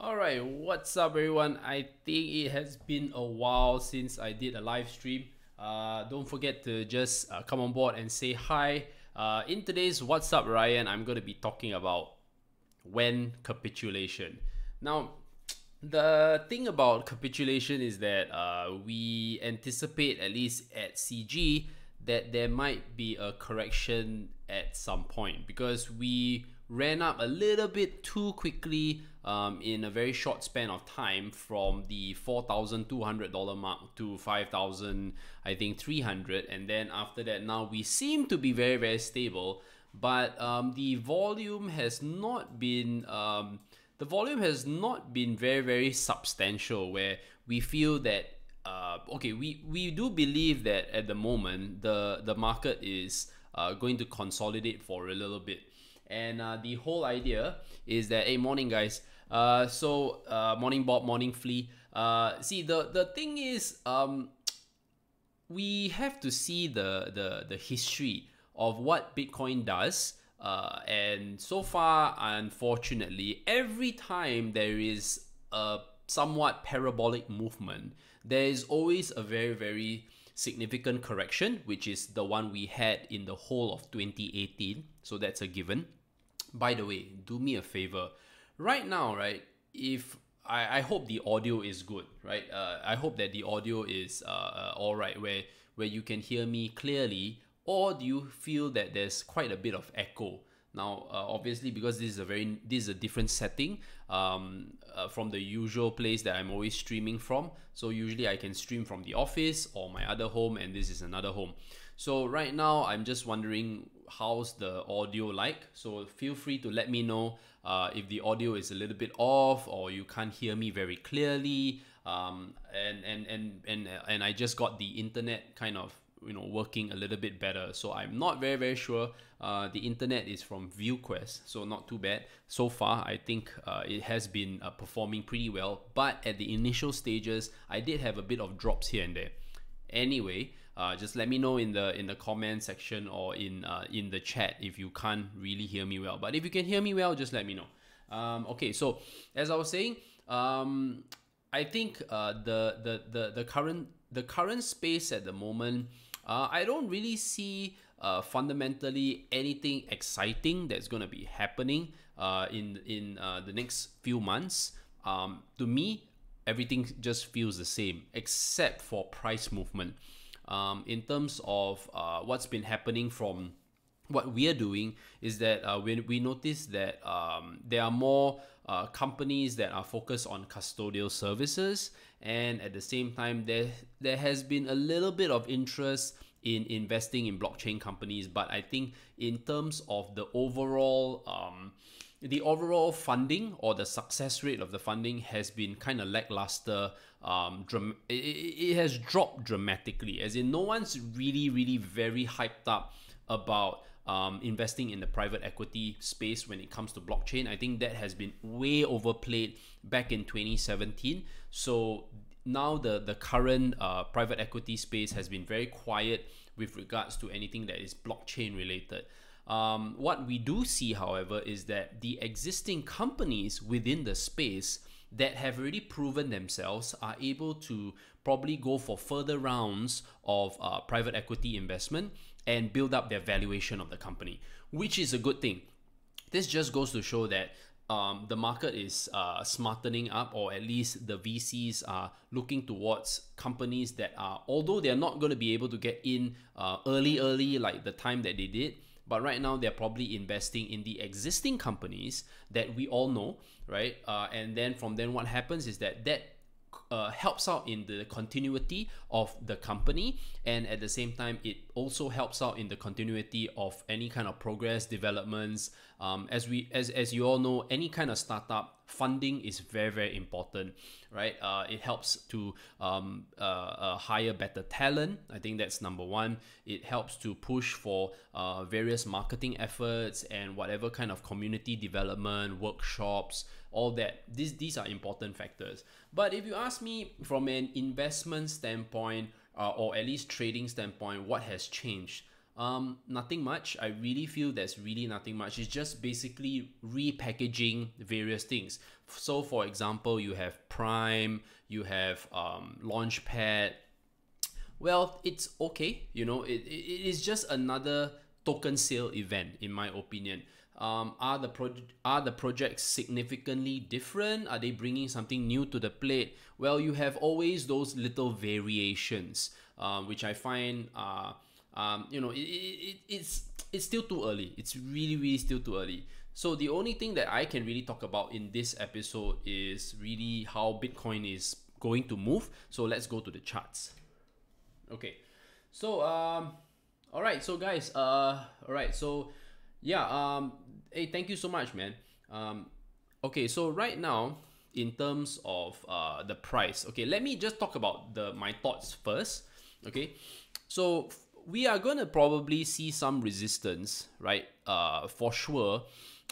Alright, what's up everyone? I think it has been a while since I did a live stream. Don't forget to just come on board and say hi. In today's What's Up Ryan, I'm going to be talking about when capitulation. Now, the thing about capitulation is that we anticipate, at least at CG, that there might be a correction at some point because we ran up a little bit too quickly in a very short span of time from the $4,200 mark to 5,000, I think 300, and then after that now we seem to be very stable, but the volume has not been very substantial where we feel that okay, we do believe that at the moment the market is going to consolidate for a little bit. And the whole idea is that, hey, morning guys. Morning Bob, morning Flea. See, the thing is, we have to see the history of what Bitcoin does. And so far, unfortunately, every time there is a somewhat parabolic movement, there is always a very significant correction, which is the one we had in the whole of 2018. So that's a given. By the way, do me a favor. Right now, right, if I hope the audio is good, right? I hope that the audio is all right, where you can hear me clearly, or do you feel that there's quite a bit of echo? Now, obviously, because this is a different setting from the usual place that I'm always streaming from. So usually I can stream from the office or my other home, and this is another home. So right now, I'm just wondering how's the audio like. So feel free to let me know if the audio is a little bit off or you can't hear me very clearly. And I just got the internet kind of working a little bit better, so I'm not very sure. The internet is from ViewQuest, so not too bad so far. I think it has been performing pretty well, but at the initial stages I did have a bit of drops here and there. Anyway, just let me know in the comment section or in the chat if you can't really hear me well. But if you can hear me well, just let me know. Okay, so as I was saying, I think the current space at the moment, I don't really see fundamentally anything exciting that's going to be happening in the next few months. To me, everything just feels the same except for price movement. In terms of what's been happening from what we are doing is that we notice that there are more companies that are focused on custodial services, and at the same time there has been a little bit of interest in investing in blockchain companies. But I think in terms of the overall funding or the success rate of the funding has been kind of lackluster. It has dropped dramatically, as in no one's really very hyped up about investing in the private equity space when it comes to blockchain. I think that has been way overplayed back in 2017. So now the current private equity space has been very quiet with regards to anything that is blockchain related. What we do see, however, is that the existing companies within the space that have already proven themselves are able to probably go for further rounds of private equity investment and build up their valuation of the company, which is a good thing. This just goes to show that the market is smartening up, or at least the VCs are looking towards companies that are, although they're not going to be able to get in early like the time that they did, but right now they're probably investing in the existing companies that we all know, right? And then from then what happens is that helps out in the continuity of the company, and at the same time it also helps out in the continuity of any kind of progress developments. As you all know, any kind of startup funding is very important, right? It helps to hire better talent. I think that's number one. It helps to push for various marketing efforts and whatever kind of community development, workshops, all that. These are important factors. But if you ask me from an investment standpoint, or at least trading standpoint, what has changed? Nothing much. I really feel there's really nothing much. It's just basically repackaging various things. So for example, you have Prime, you have Launchpad. Well, it's okay. It is just another token sale event, in my opinion. Are the projects significantly different? Are they bringing something new to the plate? Well, you have always those little variations, which I find it's still too early. It's really, really still too early. So the only thing that I can really talk about in this episode is really how Bitcoin is going to move. So let's go to the charts. Okay, so all right, so guys, all right, so yeah, hey, thank you so much, man. Okay, so right now, in terms of the price, okay, let me just talk about my thoughts first. Okay, so we are going to probably see some resistance, right? For sure.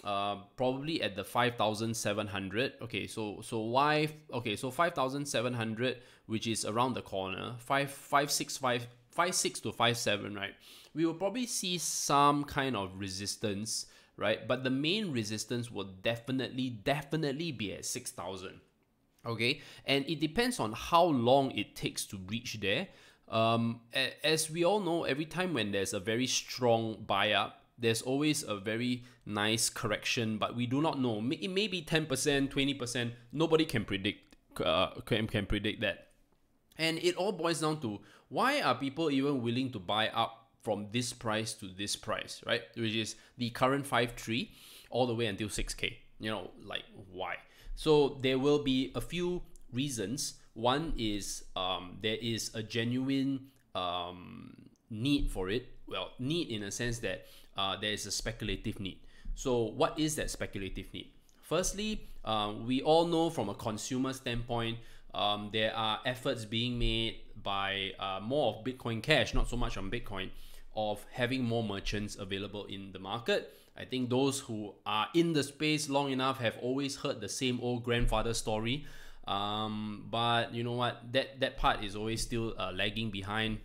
Probably at the 5,700. Okay, so why? Okay, so 5,700, which is around the corner, 56 to 57, right? We will probably see some kind of resistance, right? But the main resistance will definitely be at 6,000. Okay, and it depends on how long it takes to reach there. As we all know, every time when there's a very strong buy up, there's always a very nice correction, but we do not know. It may be 10%, 20%. Nobody can predict that. And it all boils down to, why are people even willing to buy up from this price to this price, right? Which is the current 5.3 all the way until 6K. Like, why? So there will be a few reasons. One is there is a genuine need for it. Well, need in a sense that there is a speculative need. So what is that speculative need? Firstly, we all know from a consumer standpoint, there are efforts being made by more of Bitcoin Cash, not so much on Bitcoin, of having more merchants available in the market. I think those who are in the space long enough have always heard the same old grandfather story. But you know what? That part is always still lagging behind.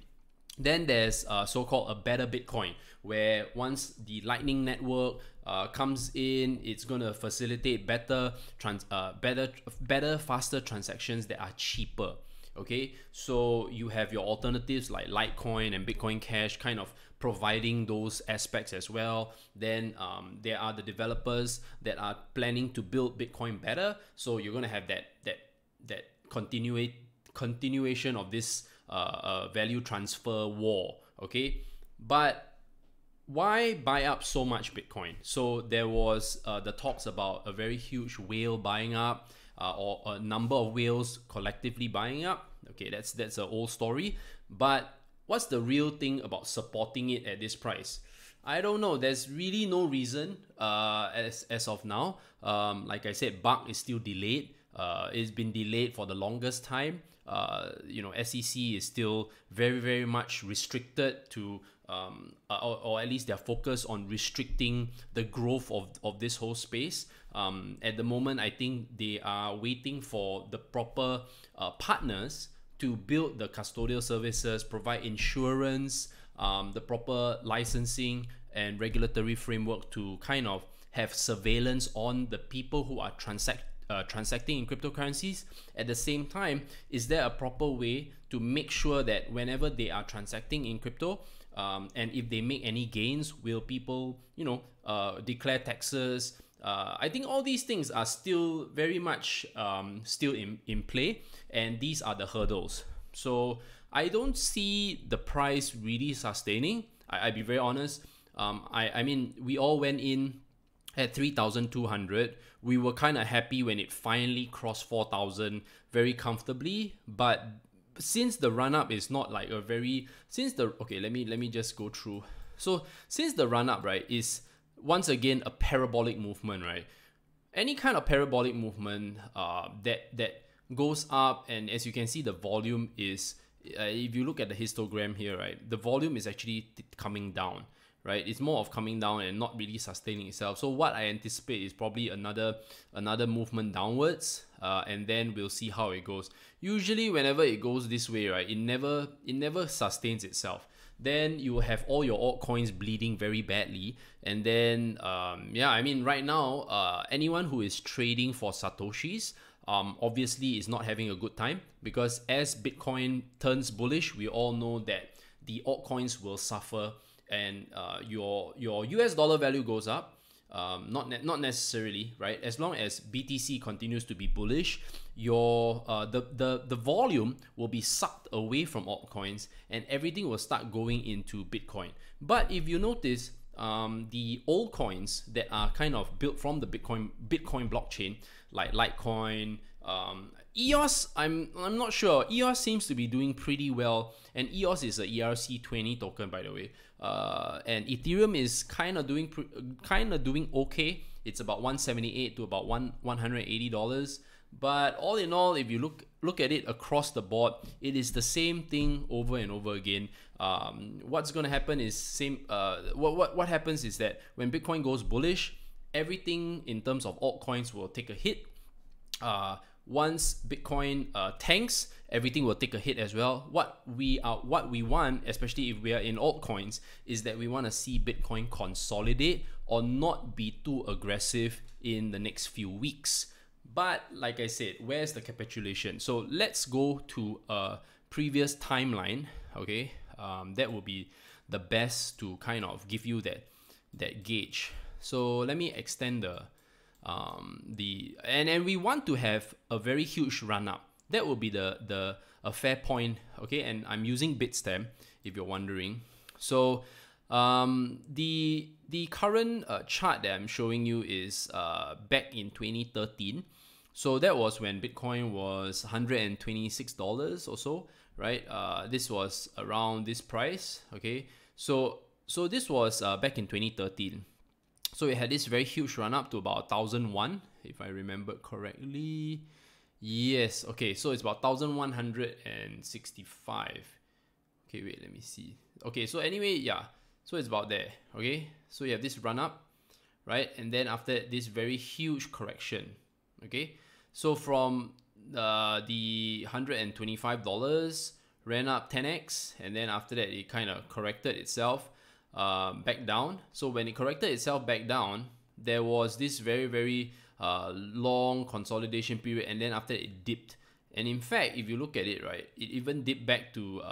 Then there's so-called a better Bitcoin, where once the Lightning Network comes in, it's going to facilitate better, faster transactions that are cheaper. Okay, so you have your alternatives like Litecoin and Bitcoin Cash kind of providing those aspects as well. Then there are the developers that are planning to build Bitcoin better. So you're going to have that continuation of this value transfer war. Okay, but why buy up so much Bitcoin? So there was the talks about a very huge whale buying up, or a number of whales collectively buying up. Okay, that's an old story. But what's the real thing about supporting it at this price? I don't know. There's really no reason as of now. Like I said, BUCK is still delayed. It's been delayed for the longest time. SEC is still very, very much restricted to, or at least they're focused on restricting the growth of this whole space. At the moment, I think they are waiting for the proper partners to build the custodial services, provide insurance, the proper licensing and regulatory framework to kind of have surveillance on the people who are transacting in cryptocurrencies. At the same time, is there a proper way to make sure that whenever they are transacting in crypto, and if they make any gains, will people declare taxes? I think all these things are still very much still in play, and these are the hurdles. So I don't see the price really sustaining. I'll be very honest. I mean, we all went in at 3,200. We were kind of happy when it finally crossed 4,000 very comfortably. But since the run up is not like a very, okay, let me just go through. So since the run up, right, is once again a parabolic movement, right? Any kind of parabolic movement that goes up, and as you can see, the volume is, if you look at the histogram here, right, the volume is actually coming down, right? It's more of coming down and not really sustaining itself. So what I anticipate is probably another movement downwards, and then we'll see how it goes. Usually whenever it goes this way, right, it never sustains itself. then you will have all your altcoins bleeding very badly. And then yeah, I mean, right now anyone who is trading for satoshis obviously is not having a good time, because as Bitcoin turns bullish, we all know that the altcoins will suffer, and your US dollar value goes up. Not necessarily, right? As long as BTC continues to be bullish, your the volume will be sucked away from altcoins, and everything will start going into Bitcoin. But if you notice, the old coins that are kind of built from the Bitcoin blockchain, like Litecoin, EOS, I'm not sure. EOS seems to be doing pretty well, and EOS is a ERC20 token, by the way. And Ethereum is kind of doing okay. It's about $178 to about $180. But all in all, if you look at it across the board, it is the same thing over and over again. What's going to happen is what happens is that when Bitcoin goes bullish, everything in terms of altcoins will take a hit. Once Bitcoin tanks, everything will take a hit as well. What we want, especially if we are in altcoins, is that we want to see Bitcoin consolidate or not be too aggressive in the next few weeks. But like I said, where's the capitulation? So let's go to a previous timeline. Okay, that will be the best to kind of give you that gauge. So let me extend and we want to have a very huge run up. That will be a fair point. Okay, and I'm using Bitstamp if you're wondering. So the current chart that I'm showing you is back in 2013. So that was when Bitcoin was $126 or so, right? This was around this price. Okay, so this was back in 2013. So it had this very huge run up to about 1,001, if I remember correctly. Yes, okay, so it's about 1,165. Okay, wait, let me see. Okay, so anyway, yeah, so it's about there. Okay, so you have this run up, right? And then after this very huge correction. Okay, so from the $125 ran up 10x, and then after that it kind of corrected itself back down. So when it corrected itself back down, there was this very long consolidation period, and then after it dipped. And in fact, if you look at it, right, it even dipped back to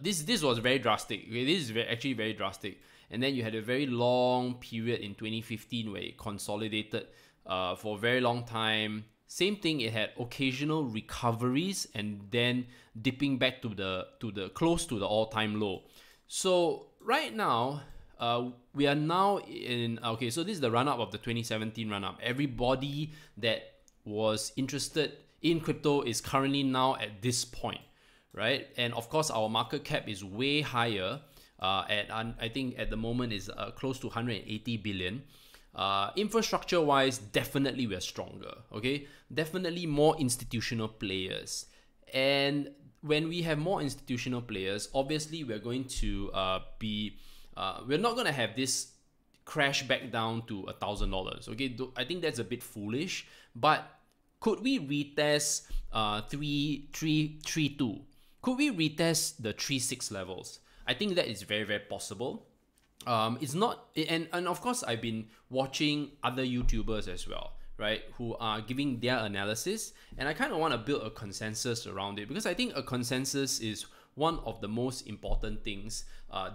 this was very drastic. Okay, this is actually very drastic. And then you had a very long period in 2015 where it consolidated for a very long time. Same thing, it had occasional recoveries and then dipping back to the close to the all-time low. So right now, we are now in, okay, so this is the run-up of the 2017 run-up. Everybody that was interested in crypto is currently now at this point, right? And of course, our market cap is way higher. I think at the moment is close to 180 billion. Infrastructure-wise, definitely we're stronger, okay? Definitely more institutional players. And when we have more institutional players, obviously we're going to we're not going to have this crash back down to $1,000. Okay, I think that's a bit foolish, but could we retest 332? Could we retest the 3.6 levels? I think that is very possible. It's not, and of course I've been watching other YouTubers as well, right, who are giving their analysis, and I kind of want to build a consensus around it, because I think a consensus is one of the most important things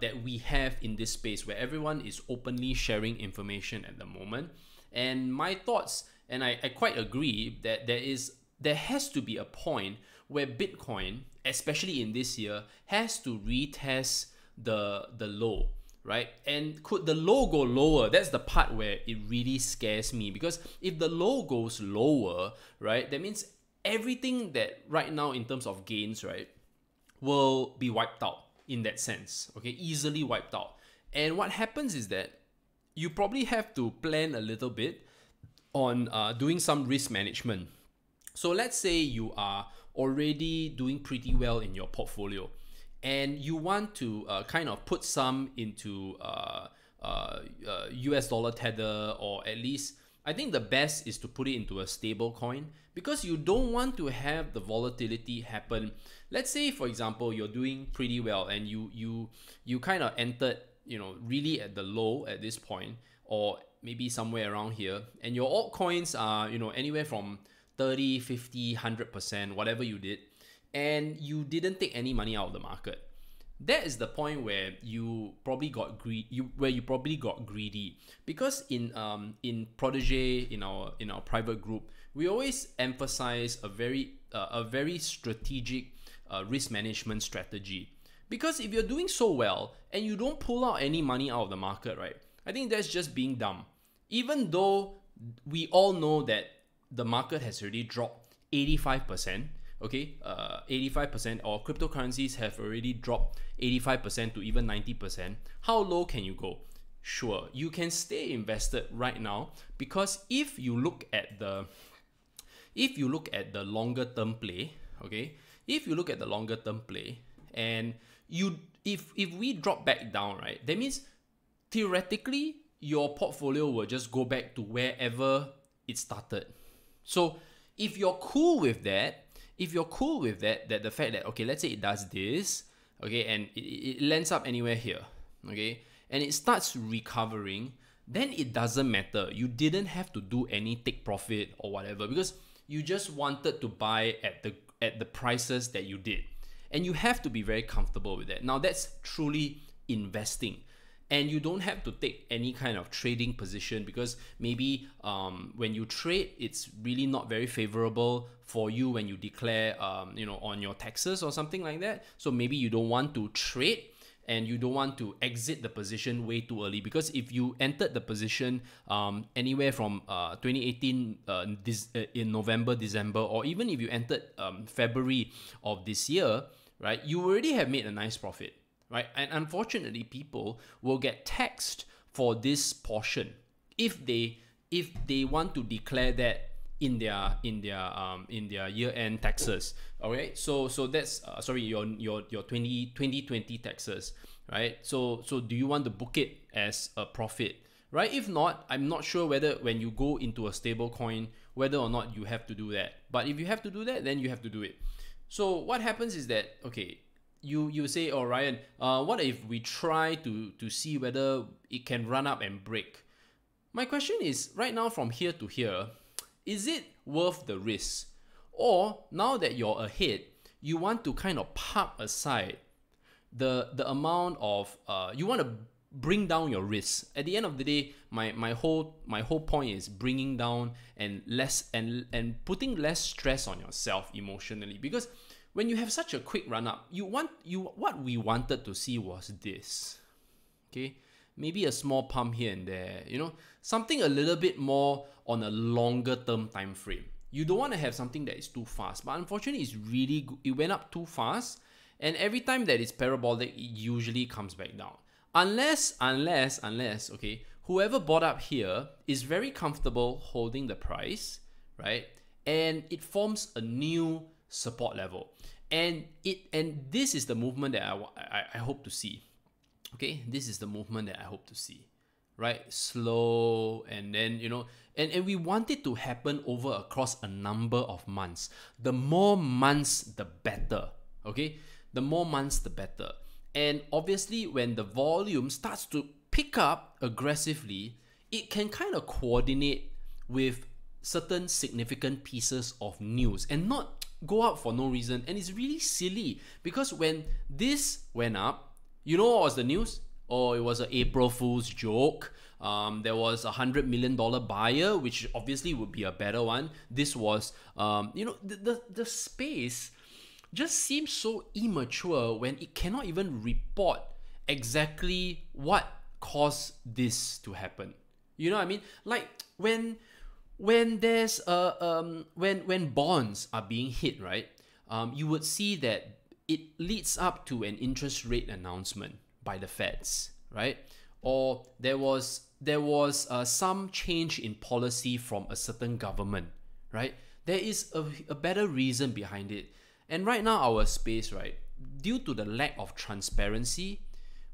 that we have in this space, where everyone is openly sharing information at the moment. And my thoughts, and I quite agree that there has to be a point where Bitcoin, especially in this year, has to retest the low, right? And could the low go lower? That's the part where it really scares me, because if the low goes lower, right, that means everything that right now in terms of gains, right, will be wiped out in that sense, okay, easily wiped out. And what happens is that you probably have to plan a little bit on doing some risk management. So let's say you are already doing pretty well in your portfolio, and you want to kind of put some into US dollar tether, or at least, I think the best is to put it into a stable coin, because you don't want to have the volatility happen. Let's say, for example, you're doing pretty well and you kind of entered, really at the low at this point, or maybe somewhere around here, and your altcoins are, anywhere from 30, 50, 100%, whatever you did, and you didn't take any money out of the market. That is the point where you probably got greedy, because in Protégé, in our private group, we always emphasize a very strategic risk management strategy. Because if you're doing so well and you don't pull out any money out of the market, right, I think that's just being dumb. Even though we all know that the market has already dropped 85%, okay, 85%, or cryptocurrencies have already dropped 85% to even 90%. How low can you go? Sure, you can stay invested right now, because if you look at the longer term play, okay, if you look at the longer term play, and if we drop back down, right, that means theoretically your portfolio will just go back to wherever it started. So if you're cool with that, that the fact that, okay, let's say it does this, okay, and it lands up anywhere here, okay, and it starts recovering, then it doesn't matter. You didn't have to do any take profit or whatever, because you just wanted to buy at the prices that you did. And you have to be very comfortable with that. Now, that's truly investing. And you don't have to take any kind of trading position, because maybe when you trade, it's really not very favorable for you when you declare, on your taxes or something like that. So maybe you don't want to trade, and you don't want to exit the position way too early, because if you entered the position anywhere from 2018 in November, December, or even if you entered February of this year, right, you already have made a nice profit. Right, and unfortunately, people will get taxed for this portion if they want to declare that in their year-end taxes. All right, so that's your 2020 taxes, right? So do you want to book it as a profit, right? If not, I'm not sure whether when you go into a stable coin, whether or not you have to do that. But if you have to do that, then you have to do it. So what happens is that, okay, you say, oh, Ryan, what if we try to see whether it can run up and break? My question is, right now from here to here, is it worth the risk? Or now that you're ahead, you want to kind of park aside the amount of you want to bring down your risk. At the end of the day, my whole point is bringing down and putting less stress on yourself emotionally, because when you have such a quick run up, what we wanted to see was this. Okay? Maybe a small pump here and there, something a little bit more on a longer term time frame. You don't want to have something that is too fast, but unfortunately it went up too fast, and every time that it's parabolic, it usually comes back down. Unless, okay, whoever bought up here is very comfortable holding the price, right? And it forms a new support level, and this is the movement that I hope to see. Okay, this is the movement that I hope to see, right? Slow, and then and we want it to happen across a number of months. The more months, the better. Okay, the more months, the better. And obviously, when the volume starts to pick up aggressively, it can kind of coordinate with certain significant pieces of news and not go up for no reason. And it's really silly, because when this went up, what was the news? Oh, it was an April Fool's joke. There was $100 million buyer, which obviously would be a better one. This was, the space just seems so immature when it cannot even report exactly what caused this to happen. You know what I mean? Like when there's when bonds are being hit, right? You would see that it leads up to an interest rate announcement by the Feds, right? Or there was some change in policy from a certain government, right? There is a better reason behind it. And right now, our space, right, due to the lack of transparency,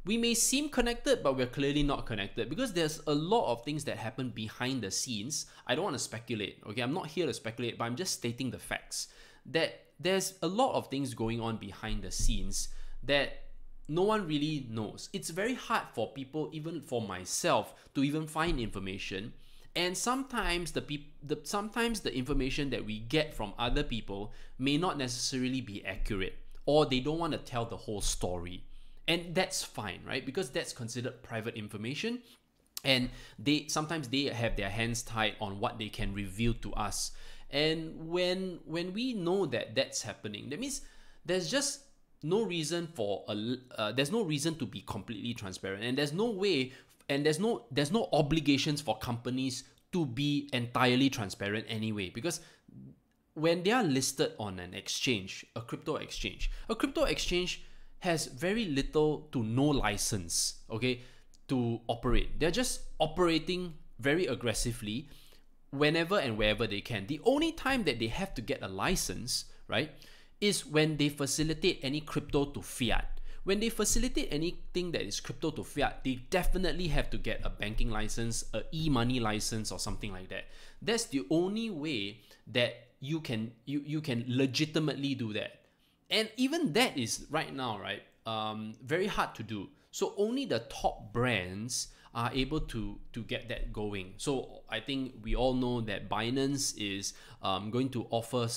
we may seem connected, but we're clearly not connected because there's a lot of things that happen behind the scenes. I don't want to speculate, okay? I'm not here to speculate, but I'm just stating the facts that there's a lot of things going on behind the scenes that no one really knows. It's very hard for people, even for myself, to even find information. And sometimes sometimes the information that we get from other people may not necessarily be accurate, or they don't want to tell the whole story. And that's fine, right? Because that's considered private information, and sometimes they have their hands tied on what they can reveal to us. And when we know that that's happening, that means there's just no reason there's no reason to be completely transparent, and there's no way, and there's no obligations for companies to be entirely transparent anyway, because when they are listed on an exchange, a crypto exchange has very little to no license, okay, to operate. They're just operating very aggressively whenever and wherever they can. The only time that they have to get a license, right, is when they facilitate any crypto to fiat. When they facilitate anything that is crypto to fiat, they definitely have to get a banking license, a e-money license, or something like that. That's the only way that you can legitimately do that. And even that is right now, right, very hard to do. So only the top brands are able to get that going. So I think we all know that Binance is going to offer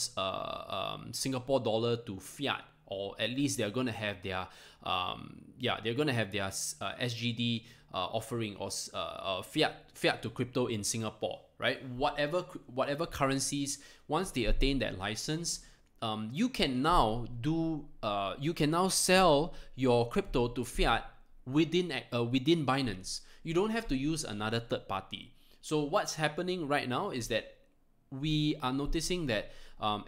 Singapore dollar to fiat, or at least they're going to have their SGD offering, or fiat to crypto in Singapore, right? Whatever currencies, once they attain that license, you can now sell your crypto to fiat within Binance. You don't have to use another third party. So what's happening right now is that we are noticing that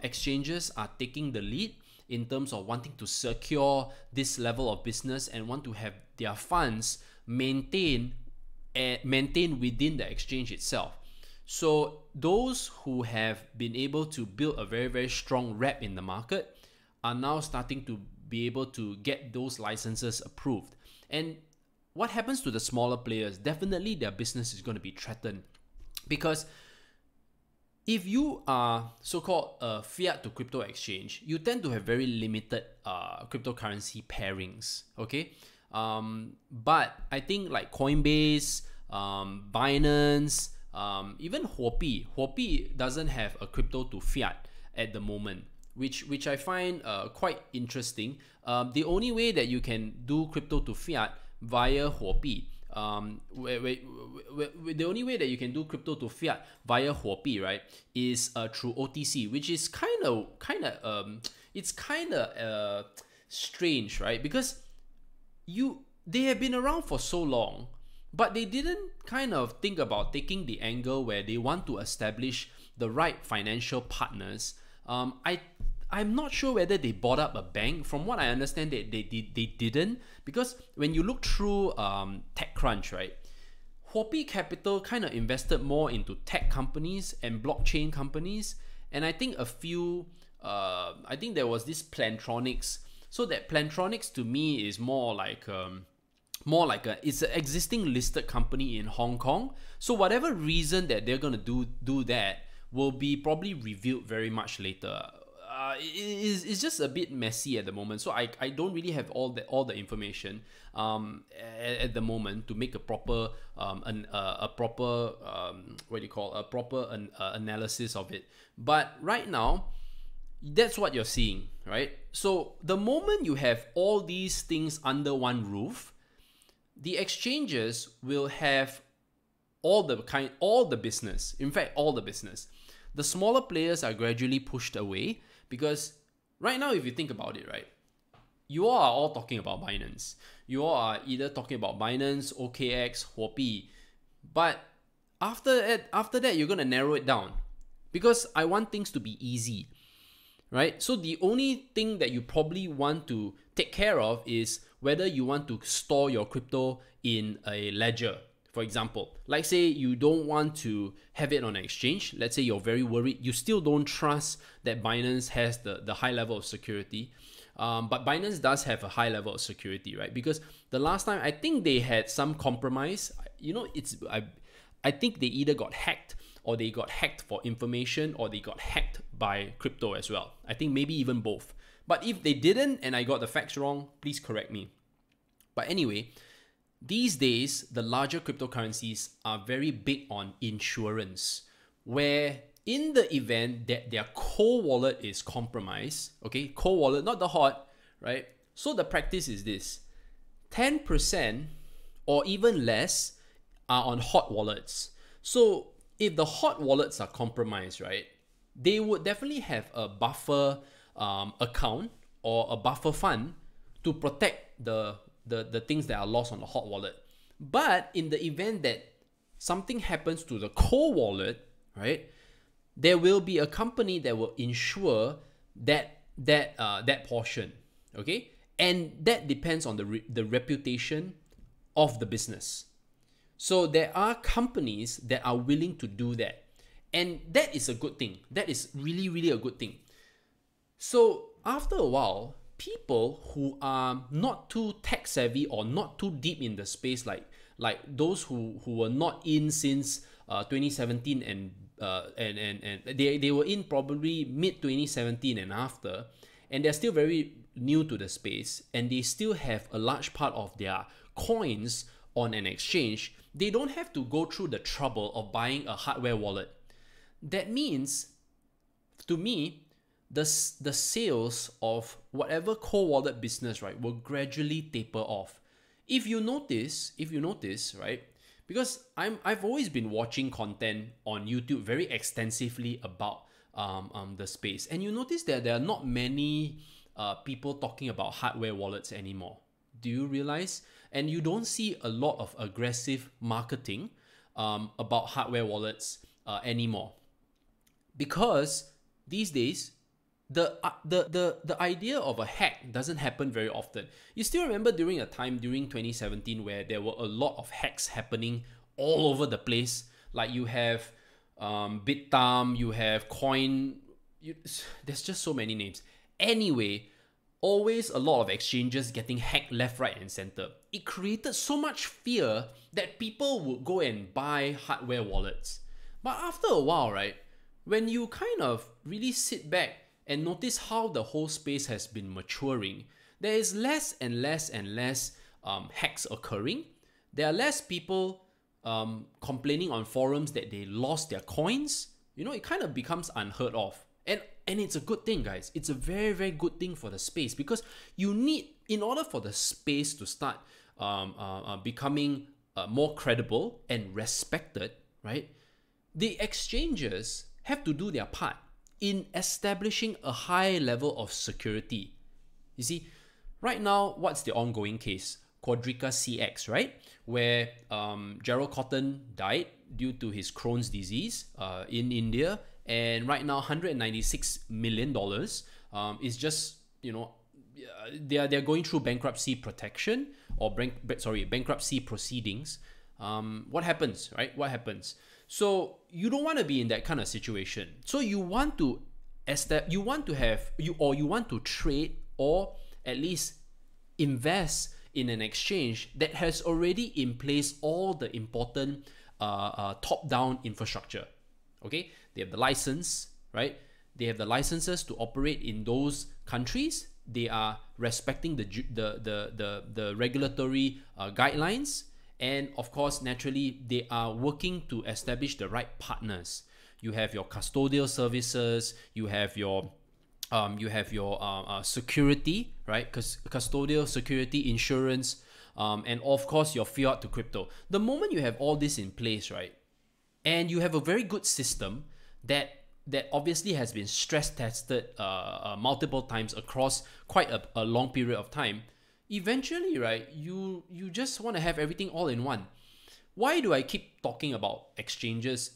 exchanges are taking the lead in terms of wanting to secure this level of business and want to have their funds maintained within the exchange itself. So those who have been able to build a very, very strong rep in the market are now starting to be able to get those licenses approved. And what happens to the smaller players? Definitely their business is going to be threatened, because if you are so-called a fiat to crypto exchange, you tend to have very limited cryptocurrency pairings, okay? But I think like Coinbase, Binance, even Huobi doesn't have a crypto to fiat at the moment, which I find quite interesting. The only way that you can do crypto to fiat via Huobi, the only way that you can do crypto to fiat via Huobi, right, is through OTC, which is kind of strange, right? Because they have been around for so long, but they didn't kind of think about taking the angle where they want to establish the right financial partners. I'm not sure whether they bought up a bank. From what I understand, they didn't, because when you look through TechCrunch, right, Huobi Capital kind of invested more into tech companies and blockchain companies, and I think I think there was this Plantronics. So that Plantronics to me is more like it's an existing listed company in Hong Kong. So whatever reason that they're gonna do that will be probably revealed very much later. It's just a bit messy at the moment, so I don't really have all the information at the moment to make a proper analysis of it. But right now, that's what you're seeing, right? So the moment you have all these things under one roof, the exchanges will have all the business. In fact, all the business. The smaller players are gradually pushed away, because right now, if you think about it, right, you all are all talking about Binance. You all are either talking about Binance, OKX, Huobi. But after that, you're going to narrow it down, because I want things to be easy, right? So the only thing that you probably want to take care of is whether you want to store your crypto in a ledger. For example, like say you don't want to have it on an exchange. Let's say you're very worried. You still don't trust that Binance has the high level of security. But Binance does have a high level of security, right? Because the last time I think they had some compromise. You know, I think they either got hacked or they got hacked for information or they got hacked by crypto as well. I think maybe even both. But if they didn't and I got the facts wrong, please correct me. But anyway, these days, the larger cryptocurrencies are very big on insurance, where in the event that their cold wallet is compromised, okay, cold wallet, not the hot, right? So the practice is this: 10% or even less are on hot wallets. So if the hot wallets are compromised, right, they would definitely have a buffer account or a buffer fund to protect the things that are lost on the hot wallet. But in the event that something happens to the cold wallet, right, there will be a company that will insure that portion, okay? And that depends on the reputation of the business. So there are companies that are willing to do that. And that is a good thing. That is really, really a good thing. So after a while, people who are not too tech savvy or not too deep in the space, like those who were not in since 2017 and they were in probably mid 2017 and after, and they're still very new to the space, and they still have a large part of their coins on an exchange. They don't have to go through the trouble of buying a hardware wallet. That means, to me, the sales of whatever cold wallet business, right, will gradually taper off. If you notice, right, because I've always been watching content on YouTube very extensively about the space, and you notice that there are not many people talking about hardware wallets anymore. Do you realize? And you don't see a lot of aggressive marketing about hardware wallets anymore, because these days the idea of a hack doesn't happen very often. You still remember during a time during 2017 where there were a lot of hacks happening all over the place. Like you have Bitam, you have Coin, there's just so many names. Anyway, always a lot of exchanges getting hacked left, right, and center. It created so much fear that people would go and buy hardware wallets. But after a while, right, when you kind of really sit back and notice how the whole space has been maturing, there is less and less and less hacks occurring. There are less people complaining on forums that they lost their coins. You know, it kind of becomes unheard of. And it's a good thing, guys. It's a very, very good thing for the space, because you need, in order for the space to start becoming more credible and respected, right, the exchanges have to do their part in establishing a high level of security. You see, right now, what's the ongoing case? Quadriga CX, right? Where Gerald Cotton died due to his Crohn's disease in India. And right now, $196 million is just, you know, they're going through bankruptcy protection or bankruptcy proceedings. What happens, right? What happens? So you don't want to be in that kind of situation. So you want to trade or at least invest in an exchange that has already in place all the important top-down infrastructure. Okay, they have the license, right? They have the licenses to operate in those countries. They are respecting the regulatory guidelines. And of course, naturally, they are working to establish the right partners. You have your custodial services, you have your security, right? Custodial security, insurance, and of course your fiat to crypto. The moment you have all this in place, right, and you have a very good system that obviously has been stress tested multiple times across quite a long period of time, eventually, right, you just want to have everything all in one. Why do I keep talking about exchanges?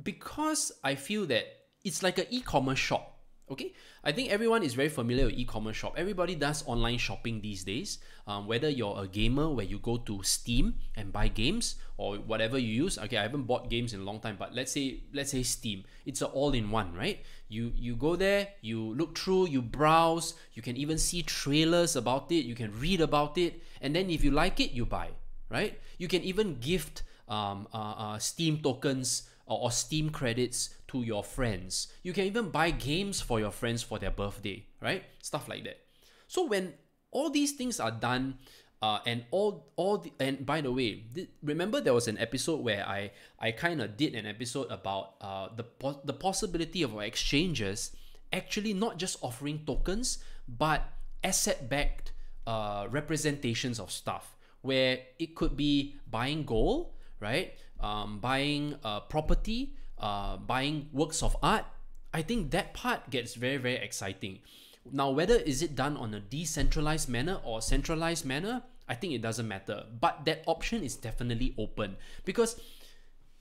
Because I feel that it's like an e-commerce shop. Okay, I think everyone is very familiar with e-commerce shop. Everybody does online shopping these days. Whether you're a gamer where you go to Steam and buy games or whatever you use. Okay, I haven't bought games in a long time, but let's say Steam. It's an all-in-one, right? You go there, you look through, you browse, you can even see trailers about it, you can read about it, and then if you like it, you buy, right? You can even gift Steam tokens or Steam credits to your friends. You can even buy games for your friends for their birthday, right? Stuff like that. So when all these things are done, and by the way, remember there was an episode where I kind of did an episode about the possibility of exchanges actually not just offering tokens but asset-backed representations of stuff, where it could be buying gold, right? Buying property, buying works of art. I think that part gets very, very exciting. Now, whether is it done on a decentralized manner or centralized manner, I think it doesn't matter. But that option is definitely open because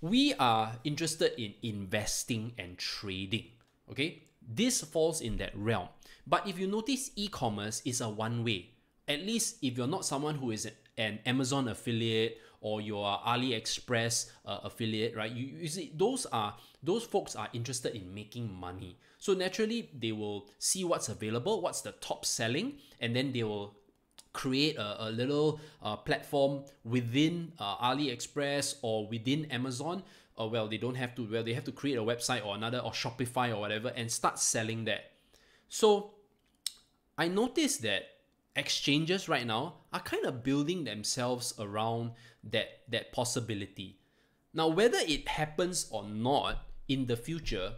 we are interested in investing and trading. Okay, this falls in that realm. But if you notice, e-commerce is a one-way. At least if you're not someone who is an Amazon affiliate or you're AliExpress affiliate, right? You see, those folks are interested in making money. So naturally, they will see what's available, what's the top selling, and then they will create a little platform within AliExpress or within Amazon. Well, they don't have to. Well, they have to create a website or another, or Shopify or whatever, and start selling that. So I noticed that exchanges right now are kind of building themselves around that possibility. Now, whether it happens or not in the future,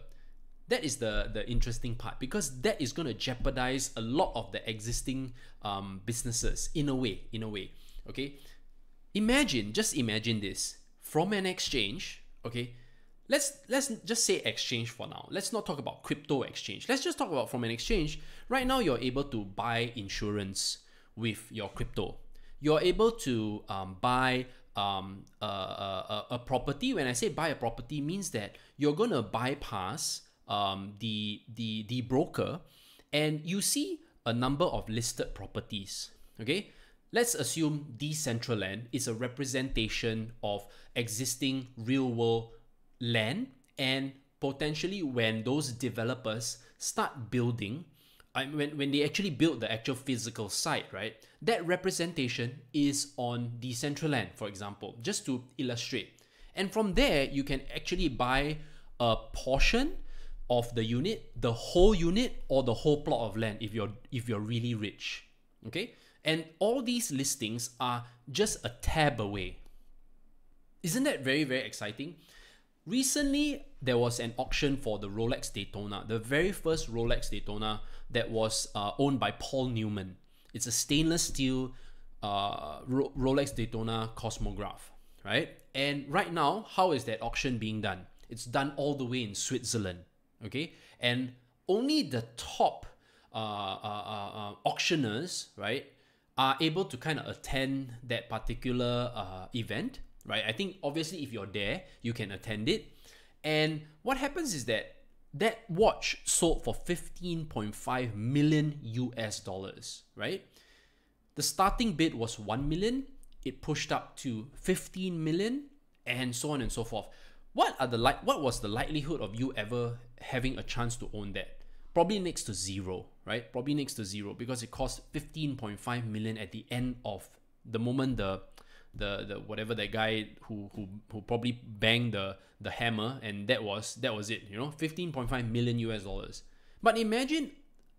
that is the interesting part, because that is going to jeopardize a lot of the existing businesses in a way. Okay, just imagine this from an exchange. Okay, let's just say exchange for now. Let's not talk about crypto exchange. Let's just talk about from an exchange. Right now, you're able to buy insurance with your crypto. You're able to buy a property. When I say buy a property, means that you're gonna bypass the broker, and you see a number of listed properties. Okay, let's assume Decentraland is a representation of existing real world land, and potentially when those developers start building, when they actually build the actual physical site, right, that representation is on Decentraland, for example, just to illustrate. And from there, you can actually buy a portion of the unit, the whole unit, or the whole plot of land if you're really rich. Okay, and all these listings are just a tab away. Isn't that very, very exciting? Recently, there was an auction for the Rolex Daytona, the very first Rolex Daytona that was owned by Paul Newman. It's a stainless steel Rolex Daytona Cosmograph, right? And right now, how is that auction being done? It's done all the way in Switzerland, okay? And only the top auctioneers, right, are able to kind of attend that particular event, right? I think obviously if you're there, you can attend it. And what happens is that watch sold for 15.5 million US dollars, right? The starting bid was 1 million. It pushed up to 15 million, and so on and so forth. What was the likelihood of you ever having a chance to own that? Probably next to zero, right? Probably next to zero, because it cost 15.5 million at the end of the moment the whatever that guy who probably banged the hammer, and that was it, 15.5 million US dollars. But imagine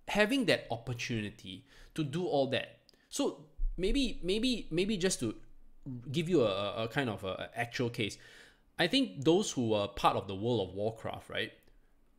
having that opportunity to do all that. So maybe just to give you a kind of a actual case, I think those who were part of the World of Warcraft, right?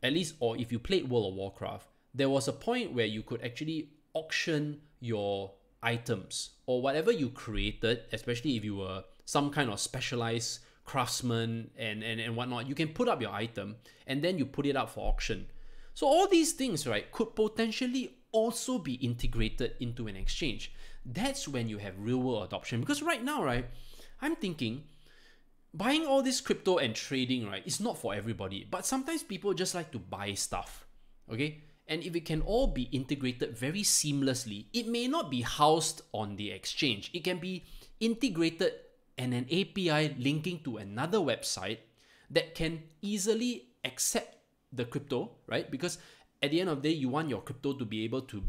At least, or if you played World of Warcraft, there was a point where you could actually auction your items or whatever you created, especially if you were some kind of specialized craftsman and whatnot. You can put up your item and then you put it up for auction. So all these things, right, could potentially also be integrated into an exchange. That's when you have real world adoption. Because right now, right, I'm thinking buying all this crypto and trading, right, is not for everybody. But sometimes people just like to buy stuff, okay? And if it can all be integrated very seamlessly, it may not be housed on the exchange. It can be integrated and an API linking to another website that can easily accept the crypto, right? Because at the end of the day, you want your crypto to be able to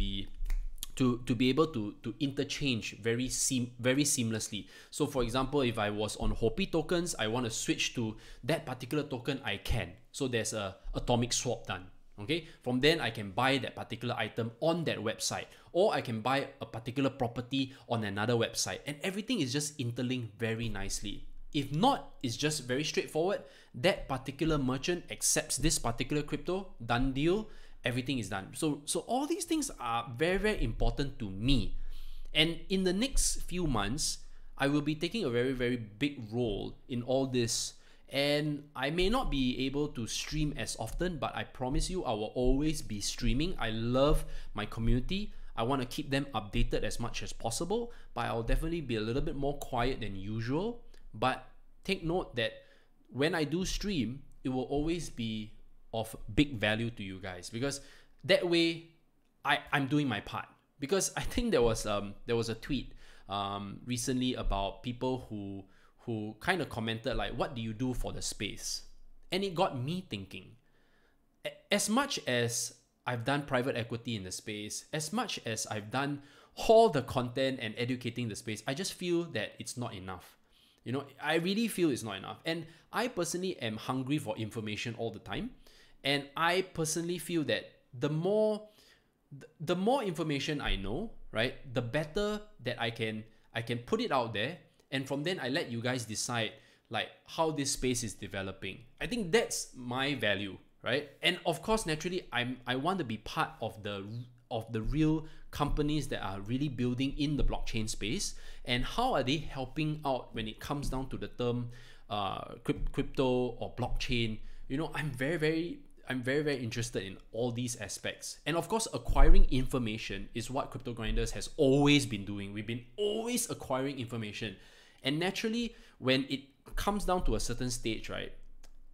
interchange very seamlessly. So for example, if I was on Hopi tokens, I want to switch to that particular token, I can. So there's a atomic swap done. Okay, from then I can buy that particular item on that website, or I can buy a particular property on another website, and everything is just interlinked very nicely. If not, it's just very straightforward. That particular merchant accepts this particular crypto, done deal, everything is done. So all these things are very, very important to me. And in the next few months, I will be taking a very, very big role in all this. And I may not be able to stream as often, but I promise you I will always be streaming. I love my community. I want to keep them updated as much as possible, but I'll definitely be a little bit more quiet than usual. But take note that when I do stream, it will always be of big value to you guys, because that way I'm doing my part. Because I think there was a tweet recently about people who kind of commented like, what do you do for the space? And it got me thinking. As much as I've done private equity in the space, as much as I've done all the content and educating the space, I just feel that it's not enough. You know, I really feel it's not enough. And I personally am hungry for information all the time. And I personally feel that the more information I know, right, the better that I can put it out there. And from then I let you guys decide like how this space is developing. I think that's my value, right? And of course, naturally, I want to be part of the real companies that are really building in the blockchain space, and how are they helping out when it comes down to the term crypto or blockchain. You know, I'm very interested in all these aspects. And of course, acquiring information is what Crypto Grinders has always been doing. We've been always acquiring information. And naturally, when it comes down to a certain stage, right,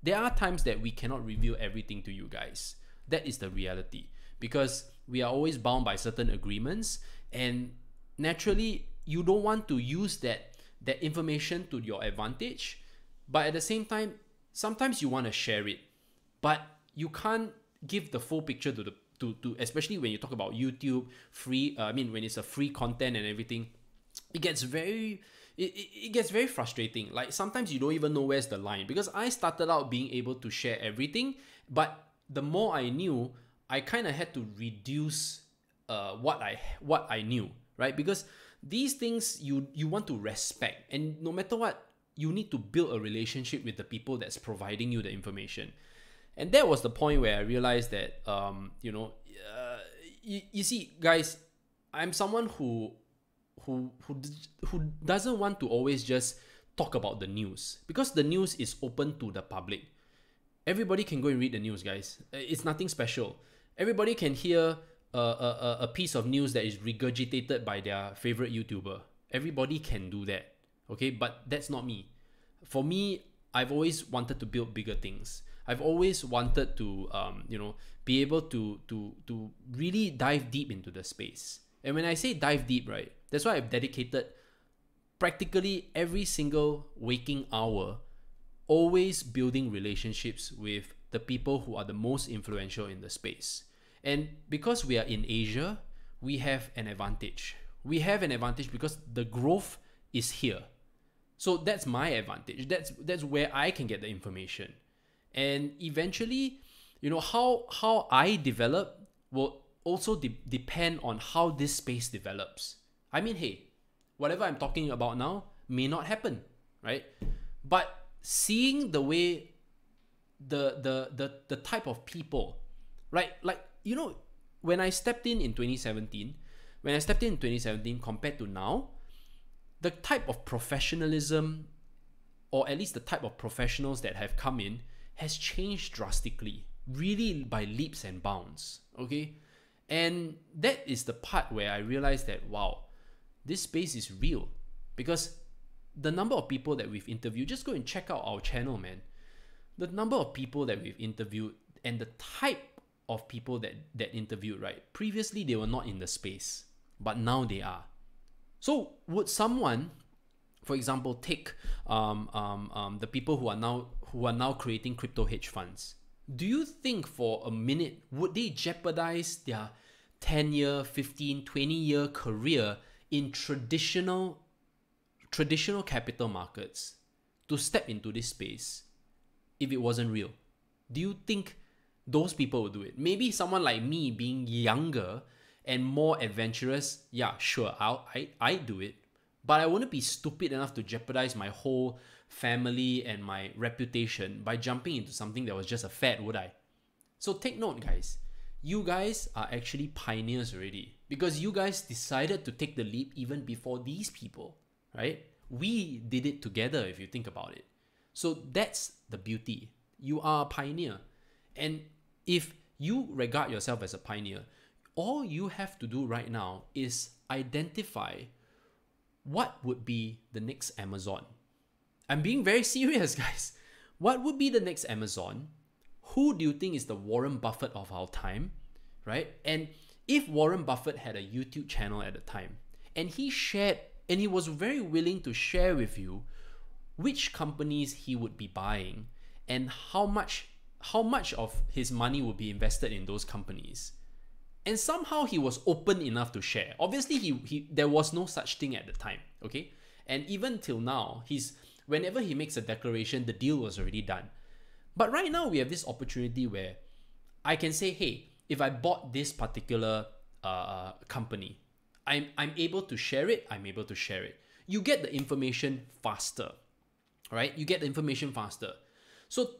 there are times that we cannot reveal everything to you guys. That is the reality, because we are always bound by certain agreements, and naturally, you don't want to use that information to your advantage. But at the same time, sometimes you want to share it, but you can't give the full picture to especially when you talk about YouTube free. When it's a free content and everything, it gets very frustrating. Like sometimes you don't even know where's the line, because I started out being able to share everything, but the more I knew, I kind of had to reduce what I knew, right? Because these things you want to respect, and no matter what, you need to build a relationship with the people that's providing you the information. And that was the point where I realized that you see, guys, I'm someone who doesn't want to always just talk about the news, because the news is open to the public. Everybody can go and read the news, guys. It's nothing special. Everybody can hear a piece of news that is regurgitated by their favorite YouTuber. Everybody can do that, okay? But that's not me. For me, I've always wanted to build bigger things. I've always wanted to, be able to really dive deep into the space. And when I say dive deep, right, that's why I've dedicated practically every single waking hour always building relationships with the people who are the most influential in the space. And because we are in Asia, we have an advantage. We have an advantage because the growth is here. So that's my advantage. That's where I can get the information. And eventually, how I develop will also depend on how this space develops. I mean, hey, whatever I'm talking about now may not happen, right? But seeing the way the type of people, right? Like, when I stepped in 2017, compared to now, the type of professionalism, or at least the type of professionals that have come in, has changed drastically, really by leaps and bounds, okay? And that is the part where I realized that, wow, this space is real. Because the number of people that we've interviewed, just go and check out our channel, man. The number of people that we've interviewed and the type of people that interviewed, right? Previously, they were not in the space, but now they are. So would someone, for example, take the people who are now creating crypto hedge funds? Do you think for a minute would they jeopardize their 10-year, 15, 20-year career in traditional capital markets to step into this space if it wasn't real? Do you think those people would do it? Maybe someone like me, being younger and more adventurous, yeah, sure, I do it. But I wouldn't be stupid enough to jeopardize my whole family and my reputation by jumping into something that was just a fad, would I? So take note, guys. You guys are actually pioneers already, because you guys decided to take the leap even before these people, right? We did it together, if you think about it. So that's the beauty. You are a pioneer. And if you regard yourself as a pioneer, all you have to do right now is identify what would be the next Amazon. I'm being very serious, guys. What would be the next Amazon? Who do you think is the Warren Buffett of our time, right? And if Warren Buffett had a YouTube channel at the time, and he was very willing to share with you which companies he would be buying and how much of his money would be invested in those companies, and somehow he was open enough to share. Obviously, there was no such thing at the time, okay? And even till now, whenever he makes a declaration, the deal was already done. But right now, we have this opportunity where I can say, hey, if I bought this particular company, I'm able to share it. I'm able to share it. You get the information faster, right? You get the information faster. So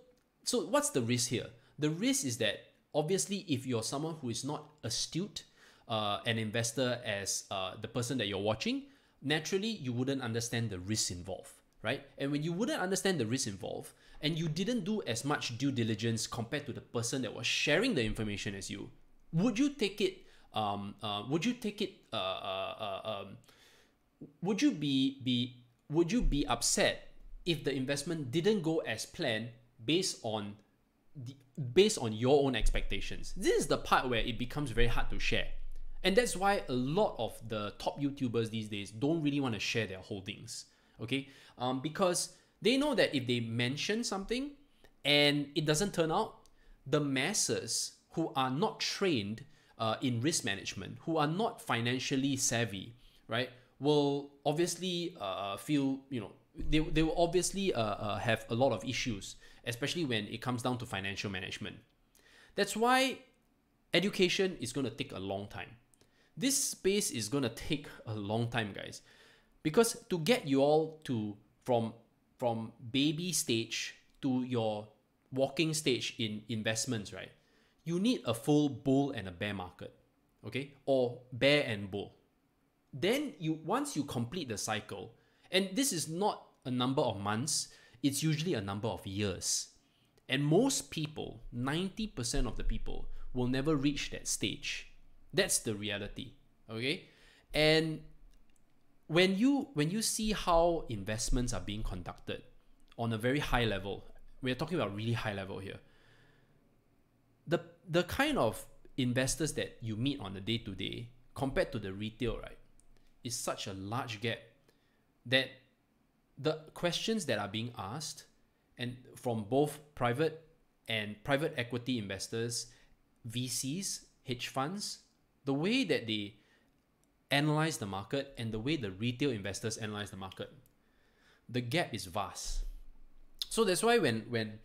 what's the risk here? The risk is that obviously, if you're someone who is not astute, an investor as the person that you're watching, naturally you wouldn't understand the risks involved, right? And when you wouldn't understand the risks involved, and you didn't do as much due diligence compared to the person that was sharing the information as you, would you take it? Would you be upset if the investment didn't go as planned based on your own expectations? This is the part where it becomes very hard to share. And that's why a lot of the top YouTubers these days don't really want to share their holdings, okay? Because they know that if they mention something and it doesn't turn out, the masses who are not trained in risk management, who are not financially savvy, right, will obviously feel, they will obviously have a lot of issues, especially when it comes down to financial management. That's why education is going to take a long time. This space is going to take a long time, guys, because to get you all to from baby stage to your walking stage in investments, right, you need a full bull and a bear market, okay, or bear and bull. Then once you complete the cycle, and this is not a number of months, it's usually a number of years. And most people, 90% of the people, will never reach that stage. That's the reality, okay? And when you see how investments are being conducted on a very high level, we're talking about really high level here, the kind of investors that you meet on a day-to-day compared to the retail, right, is such a large gap that the questions that are being asked, and from both private and private equity investors, VCs, hedge funds, the way that they analyze the market and the way the retail investors analyze the market, the gap is vast. So that's why when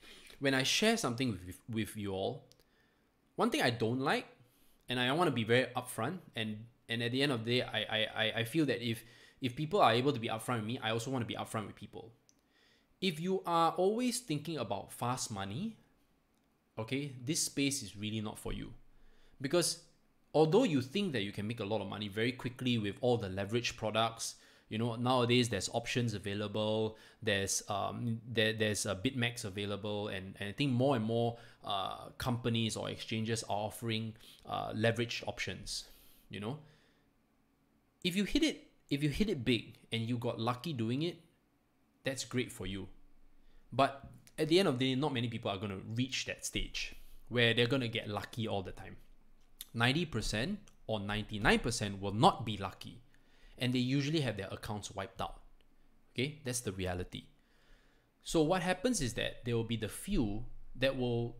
I share something with you all, one thing I don't like, and I want to be very upfront, and at the end of the day, I feel that if people are able to be upfront with me, I also want to be upfront with people. If you are always thinking about fast money, okay, this space is really not for you. Because although you think that you can make a lot of money very quickly with all the leverage products, nowadays there's options available, there's a BitMEX available, and I think more and more companies or exchanges are offering leverage options. If you hit it big and you got lucky doing it, that's great for you. But at the end of the day, not many people are going to reach that stage. where they're gonna get lucky all the time. 90% or 99% will not be lucky, and they usually have their accounts wiped out. Okay, that's the reality. So what happens is that there will be the few that will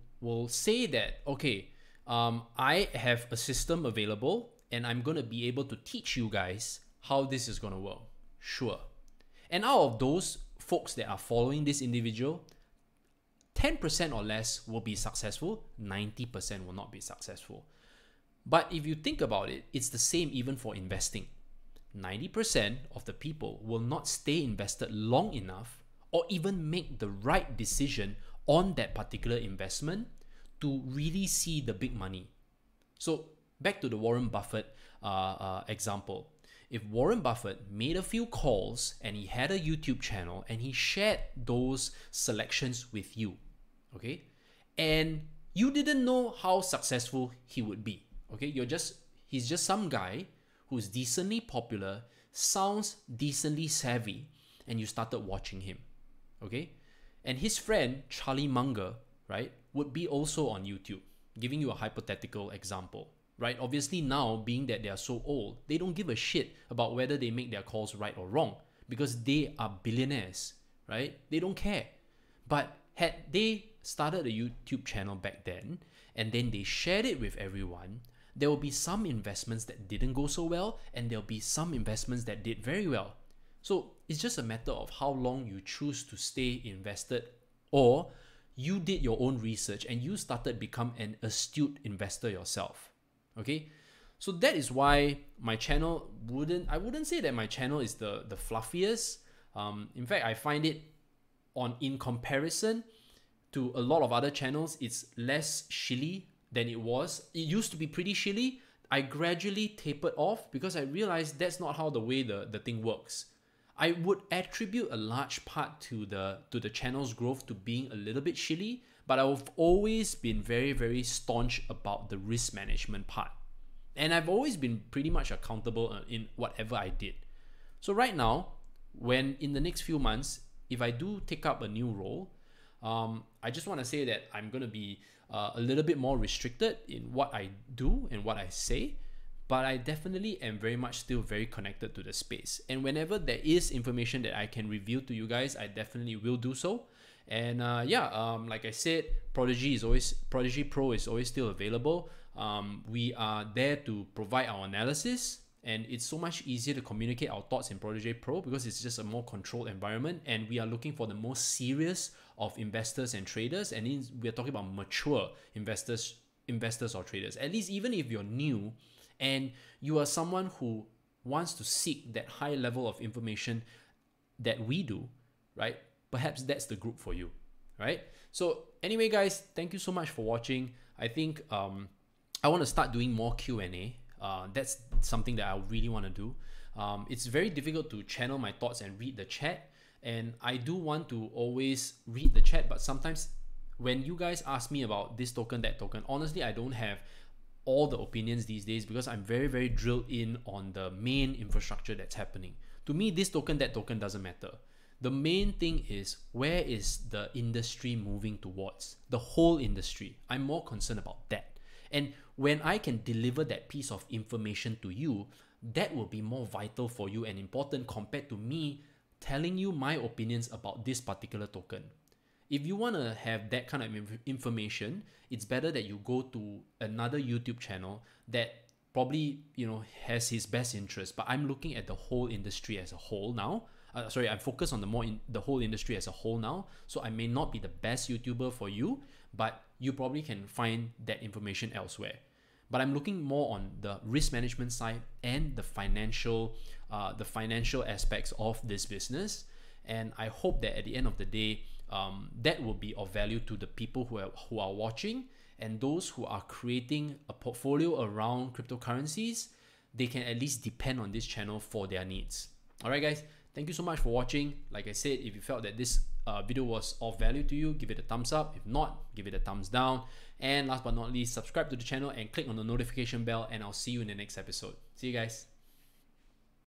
say that, okay, I have a system available and I'm going to be able to teach you guys how this is going to work. Sure. And out of those folks that are following this individual, 10% or less will be successful, 90% will not be successful. But if you think about it, it's the same even for investing. 90% of the people will not stay invested long enough or even make the right decision on that particular investment to really see the big money. So back to the Warren Buffett example. If Warren Buffett made a few calls and he had a YouTube channel and he shared those selections with you, okay, and you didn't know how successful he would be, okay, he's just some guy who's decently popular, sounds decently savvy, and you started watching him, okay, and his friend Charlie Munger, right, would be also on YouTube, giving you a hypothetical example. Right? Obviously now, being that they are so old, they don't give a shit about whether they make their calls right or wrong because they are billionaires, right? They don't care. But had they started a YouTube channel back then and then they shared it with everyone, there will be some investments that didn't go so well and there'll be some investments that did very well. So it's just a matter of how long you choose to stay invested, or you did your own research and you started become an astute investor yourself. Okay, so that is why my channel I wouldn't say that my channel is the fluffiest. In fact, I find it in comparison to a lot of other channels, it's less shilly than it was. It used to be pretty shilly. I gradually tapered off because I realized that's not how the way the thing works. I would attribute a large part to the channel's growth to being a little bit shilly, but I've always been very, very staunch about the risk management part. And I've always been pretty much accountable in whatever I did. So right now, when in the next few months, if I do take up a new role, I just want to say that I'm going to be a little bit more restricted in what I do and what I say. But I definitely am very much still very connected to the space. And whenever there is information that I can reveal to you guys, I definitely will do so. And like I said, Protégé Pro is always still available. We are there to provide our analysis, and it's so much easier to communicate our thoughts in Protégé Pro because it's just a more controlled environment, and we are looking for the most serious of investors and traders, and we're talking about mature investors or traders. At least even if you're new and you are someone who wants to seek that high level of information that we do, right? Perhaps that's the group for you, right? So anyway, guys, thank you so much for watching. I think I want to start doing more Q&A. That's something that I really want to do. It's very difficult to channel my thoughts and read the chat. And I do want to always read the chat, but sometimes when you guys ask me about this token, that token, honestly, I don't have all the opinions these days because I'm very, very drilled in on the main infrastructure that's happening. To me, this token, that token doesn't matter. The main thing is, where is the industry moving towards? The whole industry. I'm more concerned about that. And when I can deliver that piece of information to you, that will be more vital for you and important compared to me telling you my opinions about this particular token. If you want to have that kind of information, it's better that you go to another YouTube channel that probably, has his best interest. But I'm looking at the whole industry as a whole now. I'm focused on the whole industry as a whole now. So I may not be the best YouTuber for you, but you probably can find that information elsewhere. But I'm looking more on the risk management side and the financial aspects of this business. And I hope that at the end of the day, that will be of value to the people who are watching, and those who are creating a portfolio around cryptocurrencies. They can at least depend on this channel for their needs. All right, guys. Thank you so much for watching. Like I said, if you felt that this video was of value to you, give it a thumbs up. If not, give it a thumbs down. And last but not least, subscribe to the channel and click on the notification bell, and I'll see you in the next episode. See you guys.